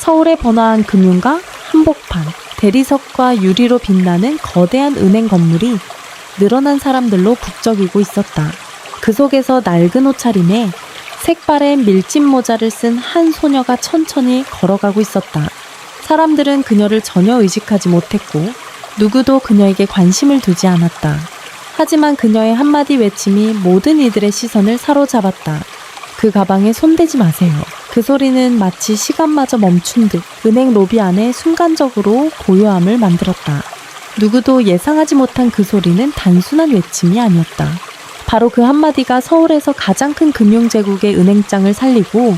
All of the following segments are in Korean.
서울에 번화한 금융가, 한복판, 대리석과 유리로 빛나는 거대한 은행 건물이 늘어난 사람들로 북적이고 있었다. 그 속에서 낡은 옷차림에 색바랜 밀짚 모자를 쓴 한 소녀가 천천히 걸어가고 있었다. 사람들은 그녀를 전혀 의식하지 못했고 누구도 그녀에게 관심을 두지 않았다. 하지만 그녀의 한마디 외침이 모든 이들의 시선을 사로잡았다. 그 가방에 손대지 마세요. 그 소리는 마치 시간마저 멈춘 듯 은행 로비 안에 순간적으로 고요함을 만들었다. 누구도 예상하지 못한 그 소리는 단순한 외침이 아니었다. 바로 그 한마디가 서울에서 가장 큰 금융제국의 은행장을 살리고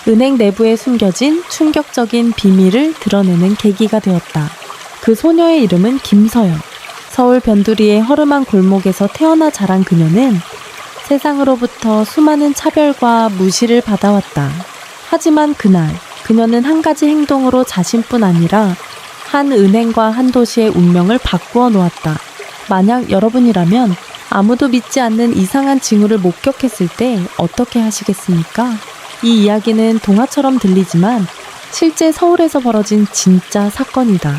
은행 내부에 숨겨진 충격적인 비밀을 드러내는 계기가 되었다. 그 소녀의 이름은 김서연. 서울 변두리의 허름한 골목에서 태어나 자란 그녀는 세상으로부터 수많은 차별과 무시를 받아왔다. 하지만 그날 그녀는 한 가지 행동으로 자신뿐 아니라 한 은행과 한 도시의 운명을 바꾸어 놓았다. 만약 여러분이라면 아무도 믿지 않는 이상한 징후를 목격했을 때 어떻게 하시겠습니까? 이 이야기는 동화처럼 들리지만 실제 서울에서 벌어진 진짜 사건이다.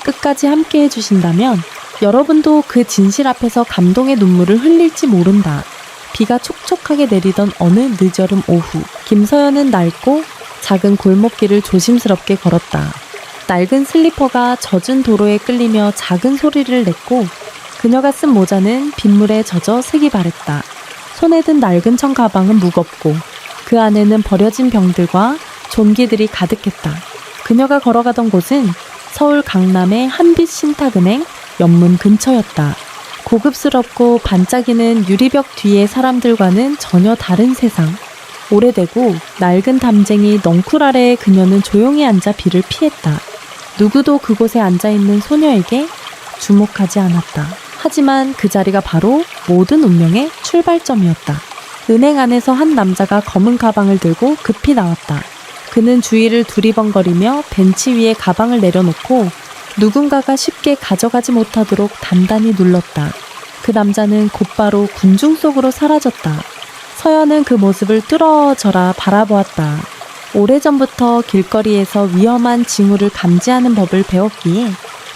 끝까지 함께 해주신다면 여러분도 그 진실 앞에서 감동의 눈물을 흘릴지 모른다. 비가 촉촉하게 내리던 어느 늦여름 오후, 김서연은 낡고 작은 골목길을 조심스럽게 걸었다. 낡은 슬리퍼가 젖은 도로에 끌리며 작은 소리를 냈고 그녀가 쓴 모자는 빗물에 젖어 색이 바랬다. 손에 든 낡은 청 가방은 무겁고 그 안에는 버려진 병들과 종기들이 가득했다. 그녀가 걸어가던 곳은 서울 강남의 한빛 신탁은행 연문 근처였다. 고급스럽고 반짝이는 유리벽 뒤의 사람들과는 전혀 다른 세상. 오래되고 낡은 담쟁이 넝쿨 아래에 그녀는 조용히 앉아 비를 피했다. 누구도 그곳에 앉아있는 소녀에게 주목하지 않았다. 하지만 그 자리가 바로 모든 운명의 출발점이었다. 은행 안에서 한 남자가 검은 가방을 들고 급히 나왔다. 그는 주위를 두리번거리며 벤치 위에 가방을 내려놓고 누군가가 쉽게 가져가지 못하도록 단단히 눌렀다. 그 남자는 곧바로 군중 속으로 사라졌다. 서연은 그 모습을 뚫어져라 바라보았다. 오래전부터 길거리에서 위험한 징후를 감지하는 법을 배웠기에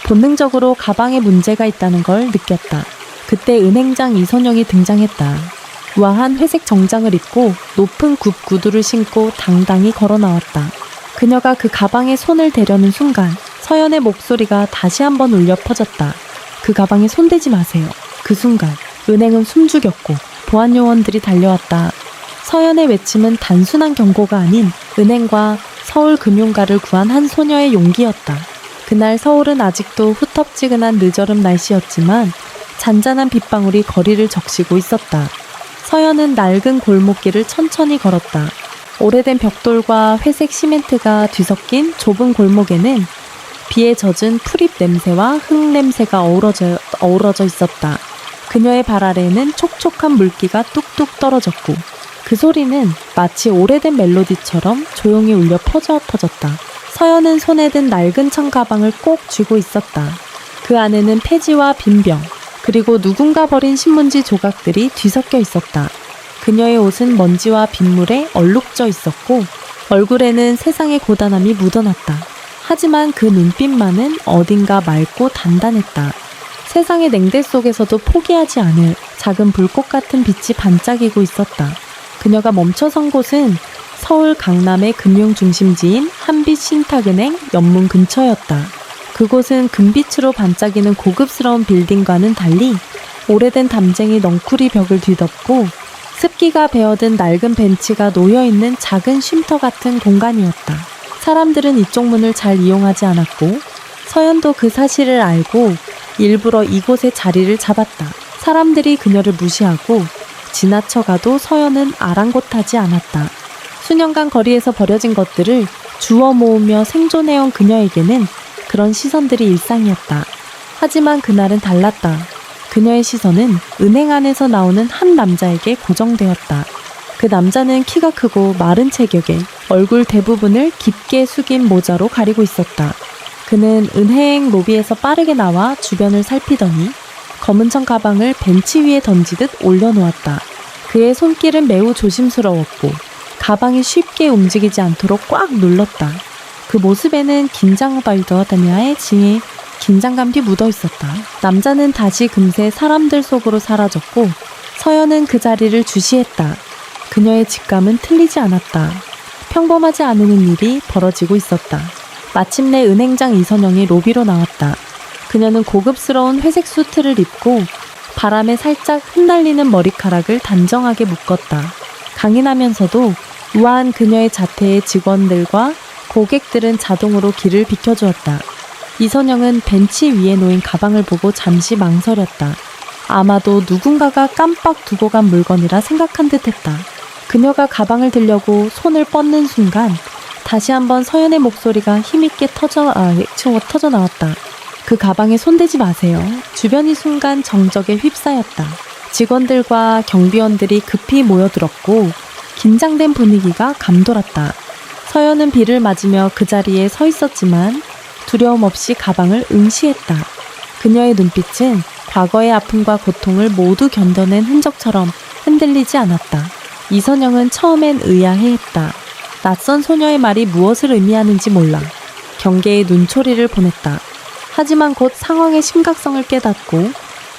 본능적으로 가방에 문제가 있다는 걸 느꼈다. 그때 은행장 이선영이 등장했다. 우아한 회색 정장을 입고 높은 굽 구두를 신고 당당히 걸어 나왔다. 그녀가 그 가방에 손을 대려는 순간 서연의 목소리가 다시 한번 울려 퍼졌다. 그 가방에 손대지 마세요. 그 순간 은행은 숨죽였고 보안 요원들이 달려왔다. 서연의 외침은 단순한 경고가 아닌 은행과 서울 금융가를 구한 한 소녀의 용기였다. 그날 서울은 아직도 후텁지근한 늦여름 날씨였지만 잔잔한 빗방울이 거리를 적시고 있었다. 서연은 낡은 골목길을 천천히 걸었다. 오래된 벽돌과 회색 시멘트가 뒤섞인 좁은 골목에는 비에 젖은 풀잎 냄새와 흙 냄새가 어우러져 있었다. 그녀의 발 아래에는 촉촉한 물기가 뚝뚝 떨어졌고 그 소리는 마치 오래된 멜로디처럼 조용히 울려 퍼졌다. 서연은 손에 든 낡은 청 가방을 꼭 쥐고 있었다. 그 안에는 폐지와 빈병, 그리고 누군가 버린 신문지 조각들이 뒤섞여 있었다. 그녀의 옷은 먼지와 빗물에 얼룩져 있었고 얼굴에는 세상의 고단함이 묻어났다. 하지만 그 눈빛만은 어딘가 맑고 단단했다. 세상의 냉대 속에서도 포기하지 않을 작은 불꽃 같은 빛이 반짝이고 있었다. 그녀가 멈춰선 곳은 서울 강남의 금융중심지인 한빛 신탁은행 연문 근처였다. 그곳은 금빛으로 반짝이는 고급스러운 빌딩과는 달리 오래된 담쟁이 넝쿨이 벽을 뒤덮고 습기가 배어든 낡은 벤치가 놓여있는 작은 쉼터 같은 공간이었다. 사람들은 이쪽 문을 잘 이용하지 않았고 서연도 그 사실을 알고 일부러 이곳에 자리를 잡았다. 사람들이 그녀를 무시하고 지나쳐가도 서연은 아랑곳하지 않았다. 수년간 거리에서 버려진 것들을 주워 모으며 생존해온 그녀에게는 그런 시선들이 일상이었다. 하지만 그날은 달랐다. 그녀의 시선은 은행 안에서 나오는 한 남자에게 고정되었다. 그 남자는 키가 크고 마른 체격에 얼굴 대부분을 깊게 숙인 모자로 가리고 있었다. 그는 은행 로비에서 빠르게 나와 주변을 살피더니 검은 청 가방을 벤치 위에 던지듯 올려놓았다. 그의 손길은 매우 조심스러웠고 가방이 쉽게 움직이지 않도록 꽉 눌렀다. 그 모습에는 긴장발더다냐의 징에 긴장감이 묻어 있었다. 남자는 다시 금세 사람들 속으로 사라졌고 서연은 그 자리를 주시했다. 그녀의 직감은 틀리지 않았다. 평범하지 않은 일이 벌어지고 있었다. 마침내 은행장 이선영이 로비로 나왔다. 그녀는 고급스러운 회색 수트를 입고 바람에 살짝 흩날리는 머리카락을 단정하게 묶었다. 강인하면서도 우아한 그녀의 자태에 직원들과 고객들은 자동으로 길을 비켜주었다. 이선영은 벤치 위에 놓인 가방을 보고 잠시 망설였다. 아마도 누군가가 깜빡 두고 간 물건이라 생각한 듯했다. 그녀가 가방을 들려고 손을 뻗는 순간 다시 한번 서연의 목소리가 힘있게 터져 나왔다. 그 가방에 손대지 마세요. 주변이 순간 정적에 휩싸였다. 직원들과 경비원들이 급히 모여들었고 긴장된 분위기가 감돌았다. 서연은 비를 맞으며 그 자리에 서 있었지만 두려움 없이 가방을 응시했다. 그녀의 눈빛은 과거의 아픔과 고통을 모두 견뎌낸 흔적처럼 흔들리지 않았다. 이선영은 처음엔 의아해했다. 낯선 소녀의 말이 무엇을 의미하는지 몰라 경계의 눈초리를 보냈다. 하지만 곧 상황의 심각성을 깨닫고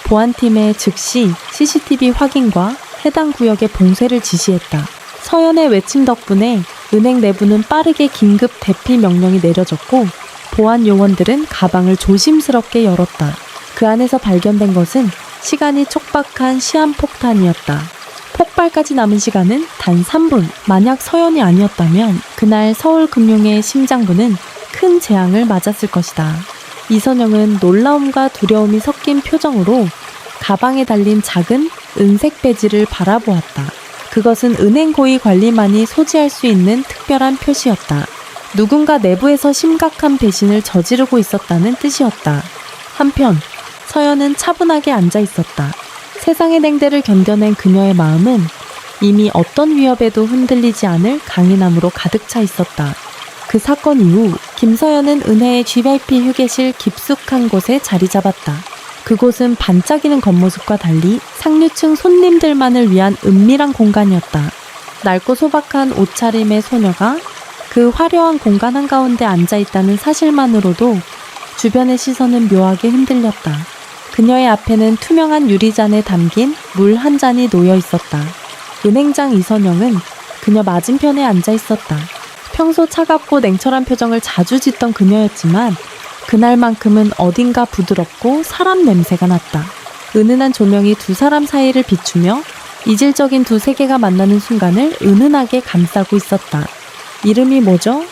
보안팀에 즉시 CCTV 확인과 해당 구역의 봉쇄를 지시했다. 서연의 외침 덕분에 은행 내부는 빠르게 긴급 대피 명령이 내려졌고 보안 요원들은 가방을 조심스럽게 열었다. 그 안에서 발견된 것은 시간이 촉박한 시한폭탄이었다. 폭발까지 남은 시간은 단 3분. 만약 서연이 아니었다면 그날 서울금융의 심장부는 큰 재앙을 맞았을 것이다. 이선영은 놀라움과 두려움이 섞인 표정으로 가방에 달린 작은 은색 배지를 바라보았다. 그것은 은행 고위 관리만이 소지할 수 있는 특별한 표시였다. 누군가 내부에서 심각한 배신을 저지르고 있었다는 뜻이었다. 한편 서연은 차분하게 앉아 있었다. 세상의 냉대를 견뎌낸 그녀의 마음은 이미 어떤 위협에도 흔들리지 않을 강인함으로 가득 차 있었다. 그 사건 이후 김서연은 은혜의 GVP 휴게실 깊숙한 곳에 자리 잡았다. 그곳은 반짝이는 겉모습과 달리 상류층 손님들만을 위한 은밀한 공간이었다. 낡고 소박한 옷차림의 소녀가 그 화려한 공간 한가운데 앉아있다는 사실만으로도 주변의 시선은 묘하게 흔들렸다. 그녀의 앞에는 투명한 유리잔에 담긴 물 한 잔이 놓여 있었다. 은행장 이선영은 그녀 맞은편에 앉아 있었다. 평소 차갑고 냉철한 표정을 자주 짓던 그녀였지만 그날만큼은 어딘가 부드럽고 사람 냄새가 났다. 은은한 조명이 두 사람 사이를 비추며 이질적인 두 세계가 만나는 순간을 은은하게 감싸고 있었다. 이름이 뭐죠?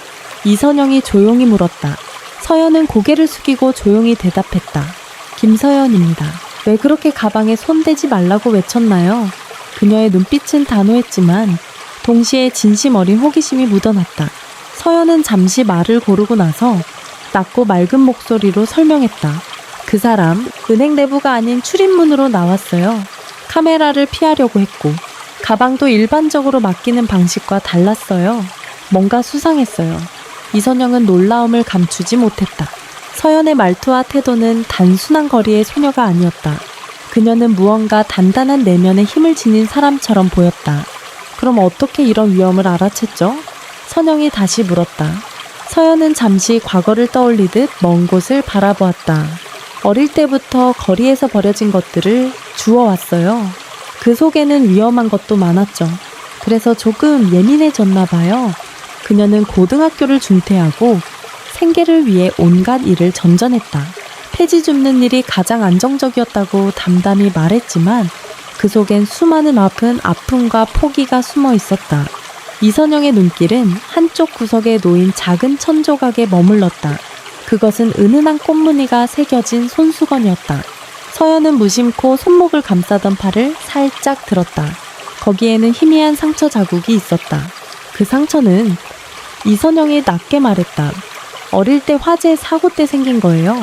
이선영이 조용히 물었다. 서연은 고개를 숙이고 조용히 대답했다. 김서연입니다. 왜 그렇게 가방에 손대지 말라고 외쳤나요? 그녀의 눈빛은 단호했지만 동시에 진심 어린 호기심이 묻어났다. 서연은 잠시 말을 고르고 나서 낮고 맑은 목소리로 설명했다. 그 사람, 은행 내부가 아닌 출입문으로 나왔어요. 카메라를 피하려고 했고 가방도 일반적으로 맡기는 방식과 달랐어요. 뭔가 수상했어요. 이선영은 놀라움을 감추지 못했다. 서연의 말투와 태도는 단순한 거리의 소녀가 아니었다. 그녀는 무언가 단단한 내면에 힘을 지닌 사람처럼 보였다. 그럼 어떻게 이런 위험을 알아챘죠? 선영이 다시 물었다. 서연은 잠시 과거를 떠올리듯 먼 곳을 바라보았다. 어릴 때부터 거리에서 버려진 것들을 주워왔어요. 그 속에는 위험한 것도 많았죠. 그래서 조금 예민해졌나 봐요. 그녀는 고등학교를 중퇴하고 생계를 위해 온갖 일을 전전했다. 폐지 줍는 일이 가장 안정적이었다고 담담히 말했지만 그 속엔 수많은 아픔과 포기가 숨어 있었다. 이선영의 눈길은 한쪽 구석에 놓인 작은 천조각에 머물렀다. 그것은 은은한 꽃무늬가 새겨진 손수건이었다. 서연은 무심코 손목을 감싸던 팔을 살짝 들었다. 거기에는 희미한 상처 자국이 있었다. 그 상처는 이선영이 낮게 말했다. 어릴 때 화재 사고 때 생긴 거예요.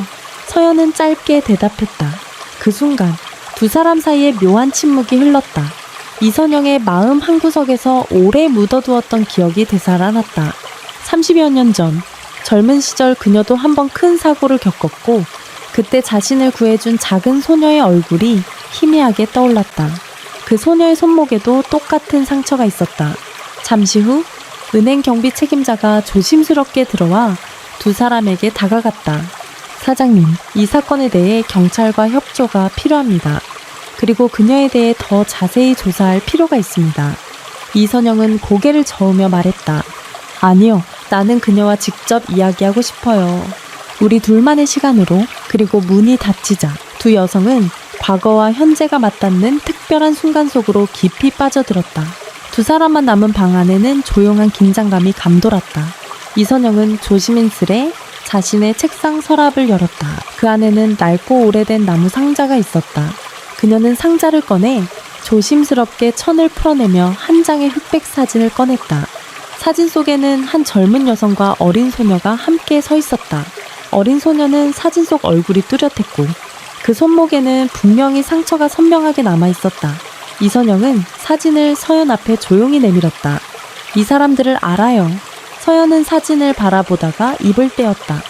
서연은 짧게 대답했다. 그 순간 두 사람 사이에 묘한 침묵이 흘렀다. 이선영의 마음 한구석에서 오래 묻어두었던 기억이 되살아났다. 30여 년 전 젊은 시절 그녀도 한번 큰 사고를 겪었고 그때 자신을 구해준 작은 소녀의 얼굴이 희미하게 떠올랐다. 그 소녀의 손목에도 똑같은 상처가 있었다. 잠시 후 은행 경비 책임자가 조심스럽게 들어와 두 사람에게 다가갔다. 사장님, 이 사건에 대해 경찰과 협조가 필요합니다. 그리고 그녀에 대해 더 자세히 조사할 필요가 있습니다. 이선영은 고개를 저으며 말했다. 아니요, 나는 그녀와 직접 이야기하고 싶어요. 우리 둘만의 시간으로. 그리고 문이 닫히자 두 여성은 과거와 현재가 맞닿는 특별한 순간 속으로 깊이 빠져들었다. 두 사람만 남은 방 안에는 조용한 긴장감이 감돌았다. 이선영은 조심스레 자신의 책상 서랍을 열었다. 그 안에는 낡고 오래된 나무 상자가 있었다. 그녀는 상자를 꺼내 조심스럽게 천을 풀어내며 한 장의 흑백 사진을 꺼냈다. 사진 속에는 한 젊은 여성과 어린 소녀가 함께 서 있었다. 어린 소녀는 사진 속 얼굴이 뚜렷했고 그 손목에는 분명히 상처가 선명하게 남아 있었다. 이선영은 사진을 서연 앞에 조용히 내밀었다. 이 사람들을 알아요. 서연은 사진을 바라보다가 입을 떼었다.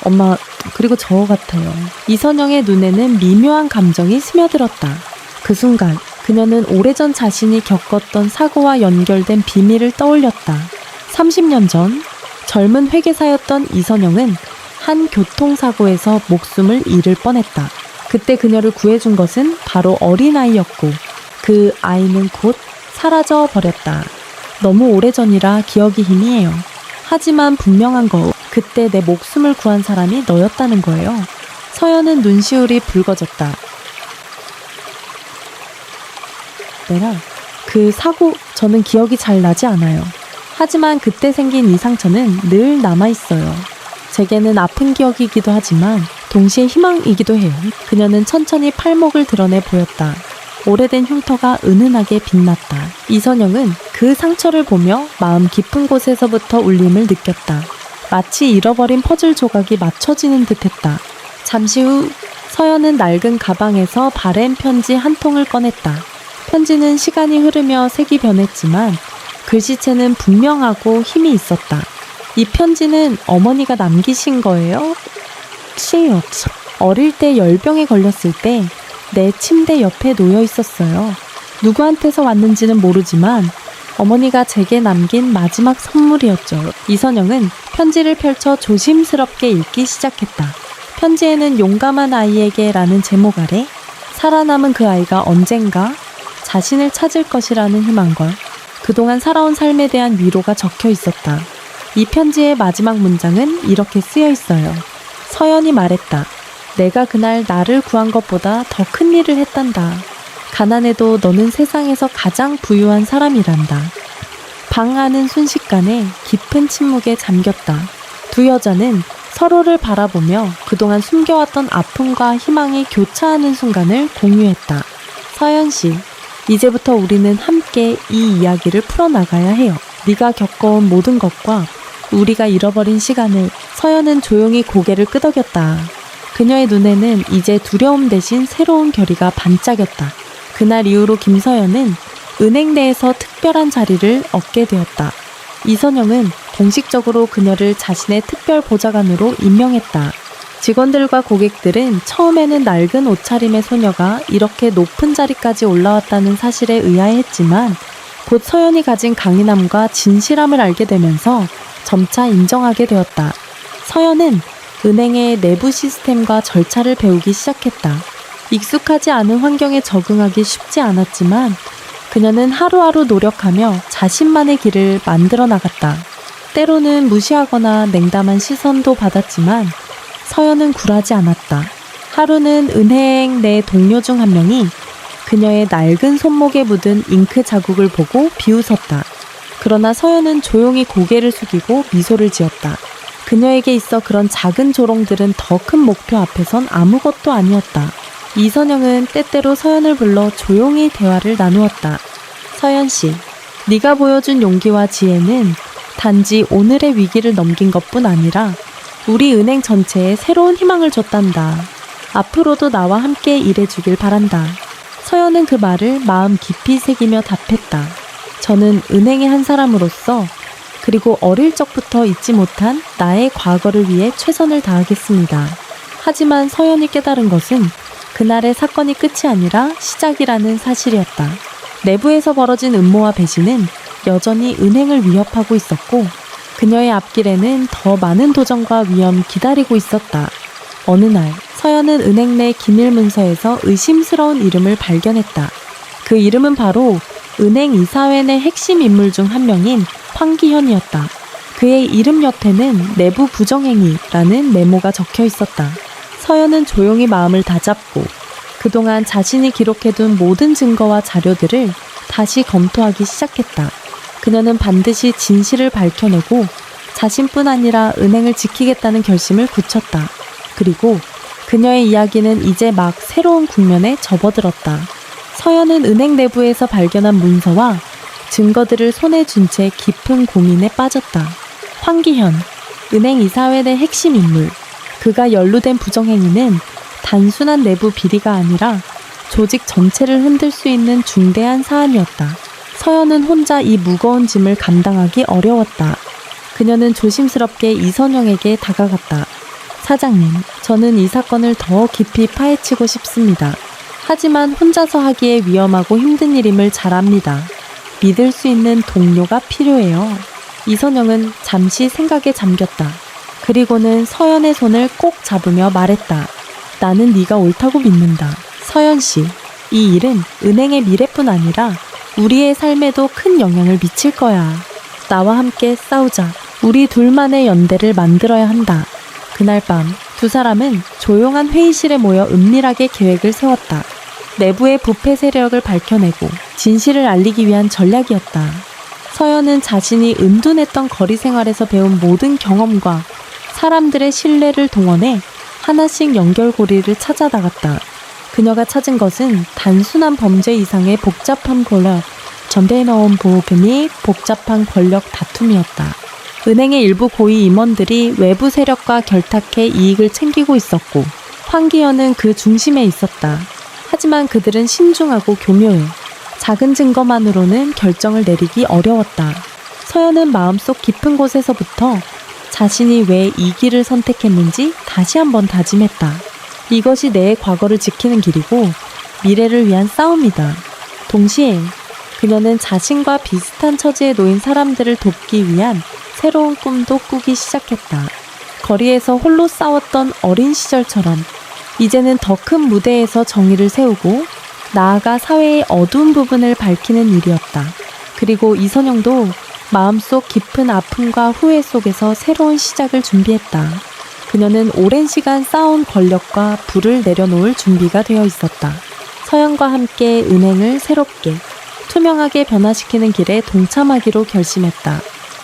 엄마, 그리고 저 같아요. 이선영의 눈에는 미묘한 감정이 스며들었다. 그 순간 그녀는 오래전 자신이 겪었던 사고와 연결된 비밀을 떠올렸다. 30년 전 젊은 회계사였던 이선영은 한 교통사고에서 목숨을 잃을 뻔했다. 그때 그녀를 구해준 것은 바로 어린아이였고 그 아이는 곧 사라져 버렸다. 너무 오래전이라 기억이 희미해요. 하지만 분명한 거, 그때 내 목숨을 구한 사람이 너였다는 거예요. 서연은 눈시울이 붉어졌다. 내가 그 사고 저는 기억이 잘 나지 않아요. 하지만 그때 생긴 이 상처는 늘 남아있어요. 제게는 아픈 기억이기도 하지만 동시에 희망이기도 해요. 그녀는 천천히 팔목을 드러내 보였다. 오래된 흉터가 은은하게 빛났다. 이선영은 그 상처를 보며 마음 깊은 곳에서부터 울림을 느꼈다. 마치 잃어버린 퍼즐 조각이 맞춰지는 듯했다. 잠시 후 서연은 낡은 가방에서 바랜 편지 한 통을 꺼냈다. 편지는 시간이 흐르며 색이 변했지만 글씨체는 분명하고 힘이 있었다. 이 편지는 어머니가 남기신 거예요? 어릴 때 열병에 걸렸을 때 내 침대 옆에 놓여 있었어요. 누구한테서 왔는지는 모르지만 어머니가 제게 남긴 마지막 선물이었죠. 이선영은 편지를 펼쳐 조심스럽게 읽기 시작했다. 편지에는 용감한 아이에게 라는 제목 아래 살아남은 그 아이가 언젠가 자신을 찾을 것이라는 희망과 그동안 살아온 삶에 대한 위로가 적혀 있었다. 이 편지의 마지막 문장은 이렇게 쓰여 있어요. 서연이 말했다. 내가 그날 나를 구한 것보다 더 큰 일을 했단다. 가난해도 너는 세상에서 가장 부유한 사람이란다. 방 안은 순식간에 깊은 침묵에 잠겼다. 두 여자는 서로를 바라보며 그동안 숨겨왔던 아픔과 희망이 교차하는 순간을 공유했다. 서연 씨, 이제부터 우리는 함께 이 이야기를 풀어나가야 해요. 네가 겪어온 모든 것과 우리가 잃어버린 시간을. 서연은 조용히 고개를 끄덕였다. 그녀의 눈에는 이제 두려움 대신 새로운 결의가 반짝였다. 그날 이후로 김서연은 은행 내에서 특별한 자리를 얻게 되었다. 이선영은 공식적으로 그녀를 자신의 특별 보좌관으로 임명했다. 직원들과 고객들은 처음에는 낡은 옷차림의 소녀가 이렇게 높은 자리까지 올라왔다는 사실에 의아해했지만 곧 서연이 가진 강인함과 진실함을 알게 되면서 점차 인정하게 되었다. 서연은 은행의 내부 시스템과 절차를 배우기 시작했다. 익숙하지 않은 환경에 적응하기 쉽지 않았지만 그녀는 하루하루 노력하며 자신만의 길을 만들어 나갔다. 때로는 무시하거나 냉담한 시선도 받았지만 서연은 굴하지 않았다. 하루는 은행 내 동료 중 한 명이 그녀의 낡은 손목에 묻은 잉크 자국을 보고 비웃었다. 그러나 서연은 조용히 고개를 숙이고 미소를 지었다. 그녀에게 있어 그런 작은 조롱들은 더 큰 목표 앞에선 아무것도 아니었다. 이선영은 때때로 서연을 불러 조용히 대화를 나누었다. 서연 씨, 네가 보여준 용기와 지혜는 단지 오늘의 위기를 넘긴 것뿐 아니라 우리 은행 전체에 새로운 희망을 줬단다. 앞으로도 나와 함께 일해주길 바란다. 서연은 그 말을 마음 깊이 새기며 답했다. 저는 은행의 한 사람으로서 그리고 어릴 적부터 잊지 못한 나의 과거를 위해 최선을 다하겠습니다. 하지만 서연이 깨달은 것은 그날의 사건이 끝이 아니라 시작이라는 사실이었다. 내부에서 벌어진 음모와 배신은 여전히 은행을 위협하고 있었고 그녀의 앞길에는 더 많은 도전과 위험이 기다리고 있었다. 어느 날 서연은 은행 내 기밀 문서에서 의심스러운 이름을 발견했다. 그 이름은 바로 은행 이사회 내 핵심 인물 중 한 명인 황기현이었다. 그의 이름 옆에는 내부 부정행위라는 메모가 적혀 있었다. 서연은 조용히 마음을 다잡고 그동안 자신이 기록해둔 모든 증거와 자료들을 다시 검토하기 시작했다. 그녀는 반드시 진실을 밝혀내고 자신뿐 아니라 은행을 지키겠다는 결심을 굳혔다. 그리고 그녀의 이야기는 이제 막 새로운 국면에 접어들었다. 서연은 은행 내부에서 발견한 문서와 증거들을 손에 쥔 채 깊은 고민에 빠졌다. 황기현, 은행 이사회 내 핵심 인물. 그가 연루된 부정행위는 단순한 내부 비리가 아니라 조직 전체를 흔들 수 있는 중대한 사안이었다. 서연은 혼자 이 무거운 짐을 감당하기 어려웠다. 그녀는 조심스럽게 이선영에게 다가갔다. 사장님, 저는 이 사건을 더 깊이 파헤치고 싶습니다. 하지만 혼자서 하기에 위험하고 힘든 일임을 잘 압니다. 믿을 수 있는 동료가 필요해요. 이선영은 잠시 생각에 잠겼다. 그리고는 서연의 손을 꼭 잡으며 말했다. 나는 네가 옳다고 믿는다. 서연 씨, 이 일은 은행의 미래뿐 아니라 우리의 삶에도 큰 영향을 미칠 거야. 나와 함께 싸우자. 우리 둘만의 연대를 만들어야 한다. 그날 밤 두 사람은 조용한 회의실에 모여 은밀하게 계획을 세웠다. 내부의 부패 세력을 밝혀내고 진실을 알리기 위한 전략이었다. 서연은 자신이 은둔했던 거리 생활에서 배운 모든 경험과 사람들의 신뢰를 동원해 하나씩 연결고리를 찾아 나갔다. 그녀가 찾은 것은 단순한 범죄 이상의 복잡한 권력, 전대에 넣은 보호 및 복잡한 권력 다툼이었다. 은행의 일부 고위 임원들이 외부 세력과 결탁해 이익을 챙기고 있었고 황기현은 그 중심에 있었다. 하지만 그들은 신중하고 교묘해. 작은 증거만으로는 결정을 내리기 어려웠다. 서연은 마음속 깊은 곳에서부터 자신이 왜 이 길을 선택했는지 다시 한번 다짐했다. 이것이 내 과거를 지키는 길이고 미래를 위한 싸움이다. 동시에 그녀는 자신과 비슷한 처지에 놓인 사람들을 돕기 위한 새로운 꿈도 꾸기 시작했다. 거리에서 홀로 싸웠던 어린 시절처럼 이제는 더 큰 무대에서 정의를 세우고 나아가 사회의 어두운 부분을 밝히는 일이었다. 그리고 이선영도 마음속 깊은 아픔과 후회 속에서 새로운 시작을 준비했다. 그녀는 오랜 시간 쌓아온 권력과 부를 내려놓을 준비가 되어 있었다. 서연과 함께 은행을 새롭게, 투명하게 변화시키는 길에 동참하기로 결심했다.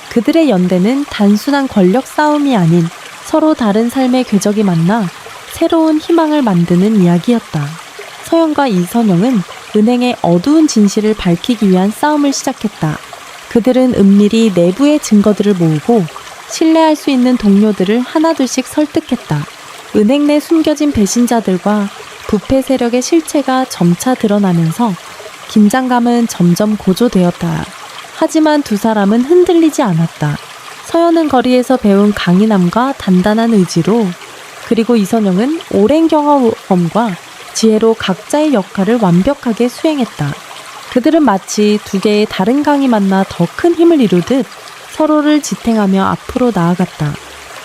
그들의 연대는 단순한 권력 싸움이 아닌 서로 다른 삶의 궤적이 만나 새로운 희망을 만드는 이야기였다. 서연과 이선영은 은행의 어두운 진실을 밝히기 위한 싸움을 시작했다. 그들은 은밀히 내부의 증거들을 모으고 신뢰할 수 있는 동료들을 하나둘씩 설득했다. 은행 내 숨겨진 배신자들과 부패 세력의 실체가 점차 드러나면서 긴장감은 점점 고조되었다. 하지만 두 사람은 흔들리지 않았다. 서연은 거리에서 배운 강인함과 단단한 의지로, 그리고 이선영은 오랜 경험과 지혜로 각자의 역할을 완벽하게 수행했다. 그들은 마치 두 개의 다른 강이 만나 더 큰 힘을 이루듯 서로를 지탱하며 앞으로 나아갔다.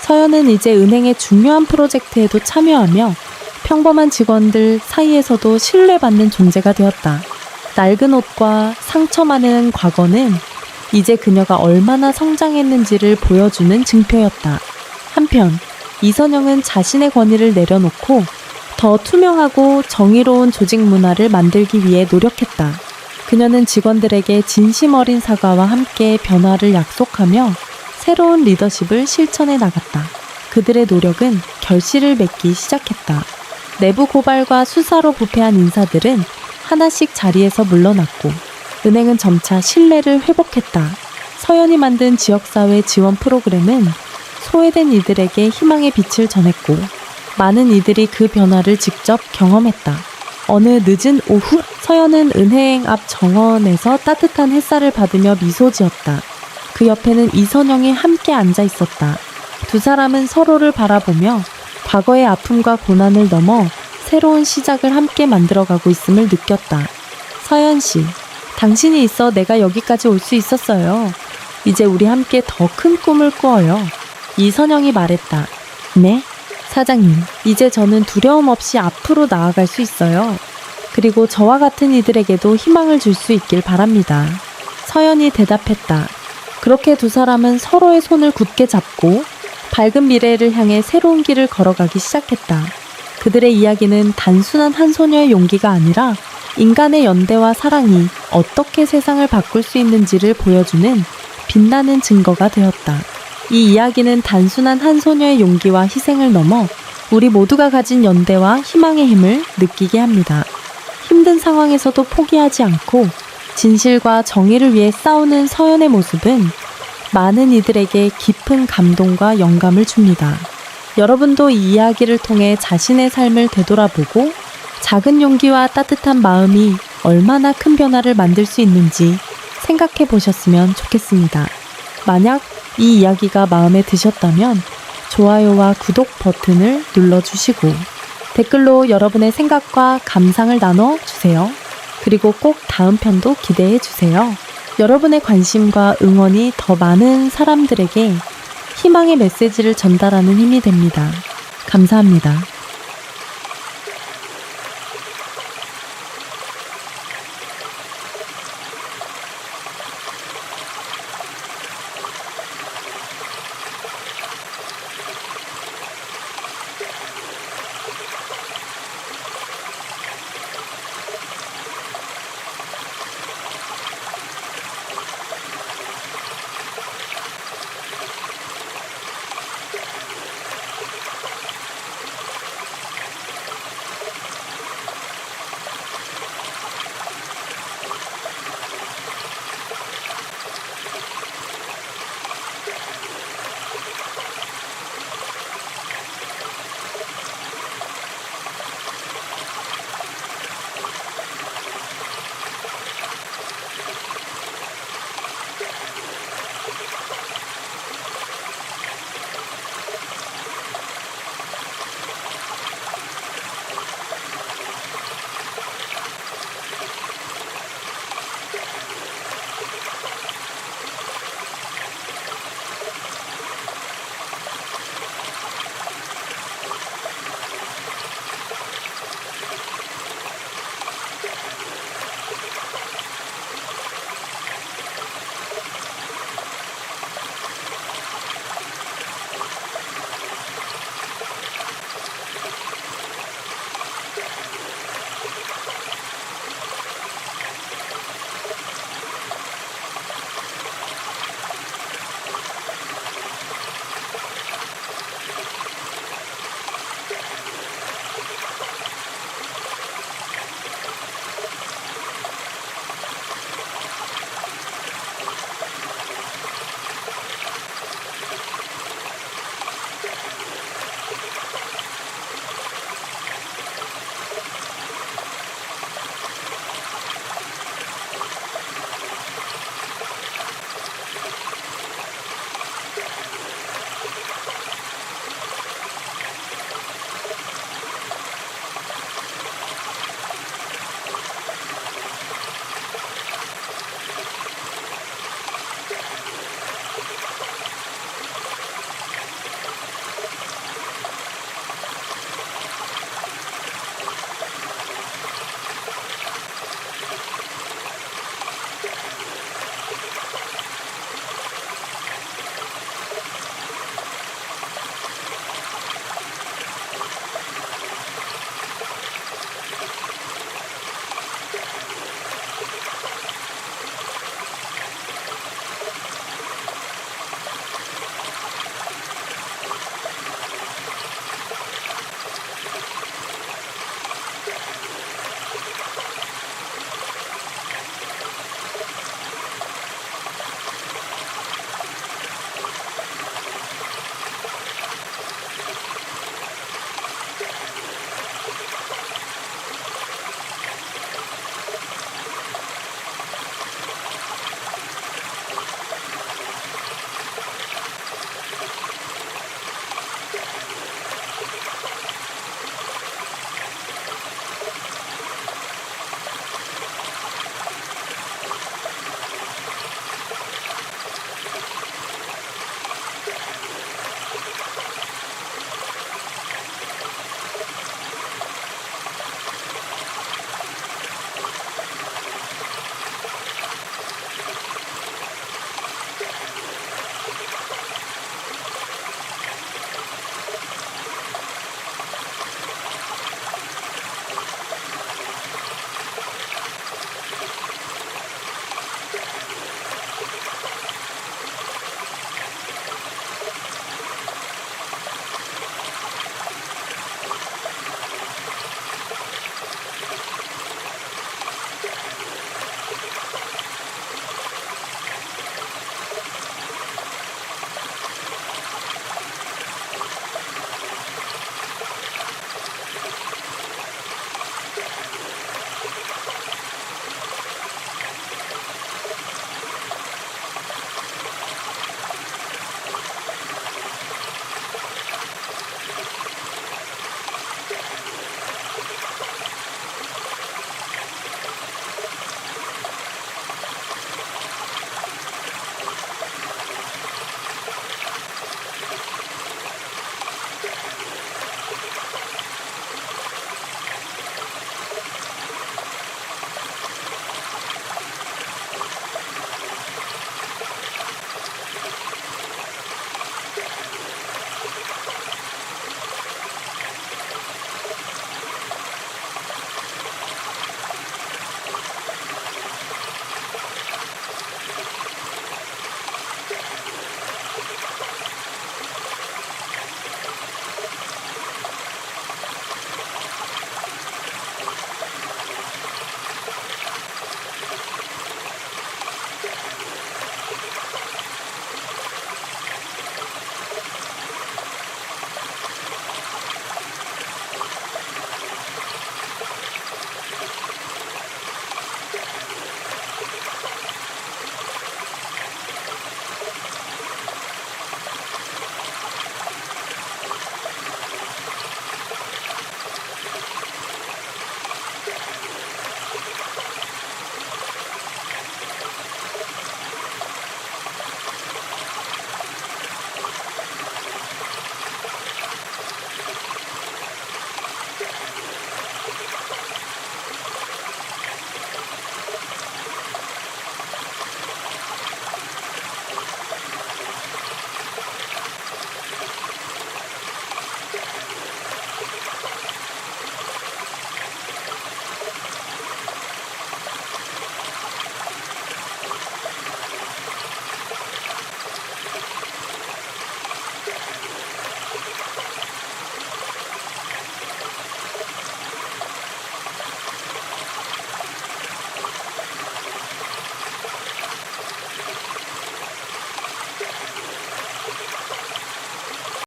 서연은 이제 은행의 중요한 프로젝트에도 참여하며 평범한 직원들 사이에서도 신뢰받는 존재가 되었다. 낡은 옷과 상처 많은 과거는 이제 그녀가 얼마나 성장했는지를 보여주는 증표였다. 한편 이선영은 자신의 권위를 내려놓고 더 투명하고 정의로운 조직 문화를 만들기 위해 노력했다. 그녀는 직원들에게 진심 어린 사과와 함께 변화를 약속하며 새로운 리더십을 실천해 나갔다. 그들의 노력은 결실을 맺기 시작했다. 내부 고발과 수사로 부패한 인사들은 하나씩 자리에서 물러났고 은행은 점차 신뢰를 회복했다. 서연이 만든 지역사회 지원 프로그램은 소외된 이들에게 희망의 빛을 전했고 많은 이들이 그 변화를 직접 경험했다. 어느 늦은 오후 서연은 은행 앞 정원에서 따뜻한 햇살을 받으며 미소 지었다. 그 옆에는 이선영이 함께 앉아 있었다. 두 사람은 서로를 바라보며 과거의 아픔과 고난을 넘어 새로운 시작을 함께 만들어가고 있음을 느꼈다. 서연 씨, 당신이 있어 내가 여기까지 올 수 있었어요. 이제 우리 함께 더 큰 꿈을 꾸어요. 이선영이 말했다. 네? 사장님, 이제 저는 두려움 없이 앞으로 나아갈 수 있어요. 그리고 저와 같은 이들에게도 희망을 줄 수 있길 바랍니다. 서연이 대답했다. 그렇게 두 사람은 서로의 손을 굳게 잡고 밝은 미래를 향해 새로운 길을 걸어가기 시작했다. 그들의 이야기는 단순한 한 소녀의 용기가 아니라 인간의 연대와 사랑이 어떻게 세상을 바꿀 수 있는지를 보여주는 빛나는 증거가 되었다. 이 이야기는 단순한 한 소녀의 용기와 희생을 넘어 우리 모두가 가진 연대와 희망의 힘을 느끼게 합니다. 힘든 상황에서도 포기하지 않고 진실과 정의를 위해 싸우는 서연의 모습은 많은 이들에게 깊은 감동과 영감을 줍니다. 여러분도 이 이야기를 통해 자신의 삶을 되돌아보고 작은 용기와 따뜻한 마음이 얼마나 큰 변화를 만들 수 있는지 생각해 보셨으면 좋겠습니다. 만약 이 이야기가 마음에 드셨다면 좋아요와 구독 버튼을 눌러주시고 댓글로 여러분의 생각과 감상을 나눠주세요. 그리고 꼭 다음 편도 기대해 주세요. 여러분의 관심과 응원이 더 많은 사람들에게 희망의 메시지를 전달하는 힘이 됩니다. 감사합니다.